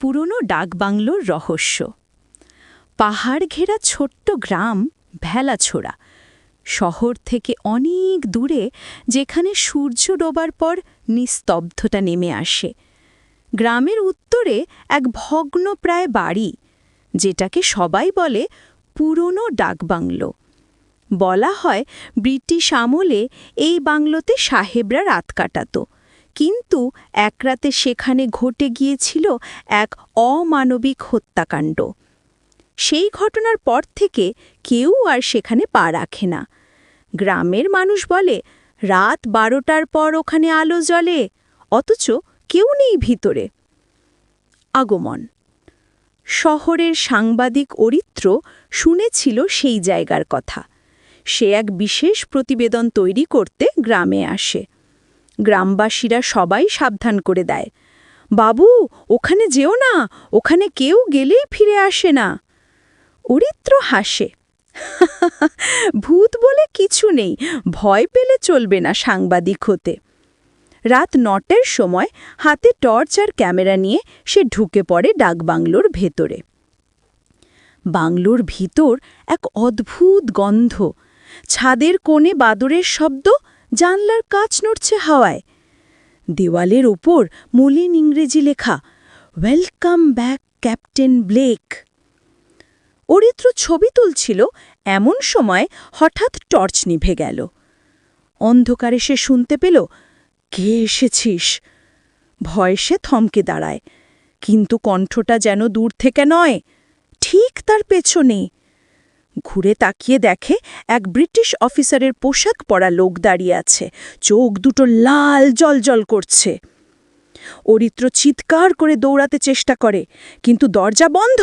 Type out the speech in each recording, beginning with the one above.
পুরনো ডাকবাংলোর রহস্য। পাহাড় ঘেরা ছোট্ট গ্রাম ভেলাছোড়া, শহর থেকে অনেক দূরে, যেখানে সূর্য ডোবার পর নিস্তব্ধতা নেমে আসে। গ্রামের উত্তরে এক ভগ্নপ্রায় বাড়ি, যেটাকে সবাই বলে পুরনো ডাকবাংলো। বলা হয় ব্রিটিশ আমলে এই বাংলোতে সাহেবরা রাত কাটাত, কিন্তু এক রাতে সেখানে ঘটে গিয়েছিল এক অমানবিক হত্যাকাণ্ড। সেই ঘটনার পর থেকে কেউ আর সেখানে পা রাখে না। গ্রামের মানুষ বলে রাত 12টার পর ওখানে আলো জ্বলে, অথচ কেউ নেই ভিতরে। আগমন। শহরের সাংবাদিক অরিত্র শুনেছিল সেই জায়গার কথা। সে এক বিশেষ প্রতিবেদন তৈরি করতে গ্রামে আসে। গ্রামবাসীরা সবাই সাবধান করে দেয়, বাবু ওখানে যেও না, ওখানে কেউ গেলেই ফিরে আসে না। অরিত্র হাসে, ভূত বলে কিছু নেই, ভয় পেলে চলবে না সাংবাদিক হতে। রাত 9টার সময় হাতে টর্চ আর ক্যামেরা নিয়ে সে ঢুকে পড়ে ডাকবাংলোর ভেতরে। বাংলোর ভিতর এক অদ্ভুত গন্ধ, ছাদের কোণে বাদরের শব্দ, জানলার কাঁচ নড়ছে হাওয়ায়। দেওয়ালের ওপর মলিন ইংরেজি লেখা, welcome back captain Blake. Aritra ছবি তুলছিল, এমন সময় হঠাৎ টর্চ নিভে গেল। অন্ধকারে সে শুনতে পেল, কে এসেছিস? ভয় সে থমকে দাঁড়ায়, কিন্তু কণ্ঠটা যেন দূর থেকে নয়, ঠিক তার পেছনে। ঘুরে তাকিয়ে দেখে এক ব্রিটিশ অফিসারের পোশাক পরা লোক দাঁড়িয়ে আছে, চোখ দুটো লাল জ্বলজ্বল করছে। অরিত্র চিৎকার করে দৌড়াতে চেষ্টা করে, কিন্তু দরজা বন্ধ।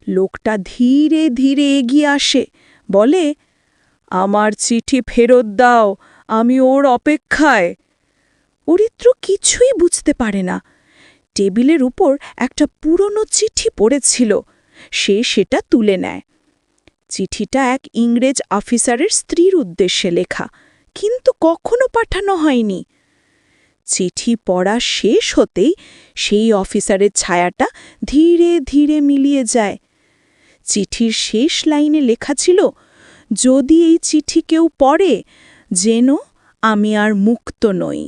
লোকটা ধীরে ধীরে এগিয়ে আসে, বলে, আমার চিঠি ফেরত দাও, আমি ওর অপেক্ষায়। অরিত্র কিছুই বুঝতে পারে না। টেবিলের উপর একটা পুরনো চিঠি পড়েছিল, সে সেটা তুলে নেয়। চিঠিটা এক ইংরেজ অফিসারের স্ত্রীর উদ্দেশ্যে লেখা, কিন্তু কখনো পাঠানো হয়নি। চিঠি পড়া শেষ হতেই সেই অফিসারের ছায়াটা ধীরে ধীরে মিলিয়ে যায়। চিঠির শেষ লাইনে লেখা ছিল, যদি এই চিঠি কেউ পড়ে, যেন আমি আর মুক্ত নই।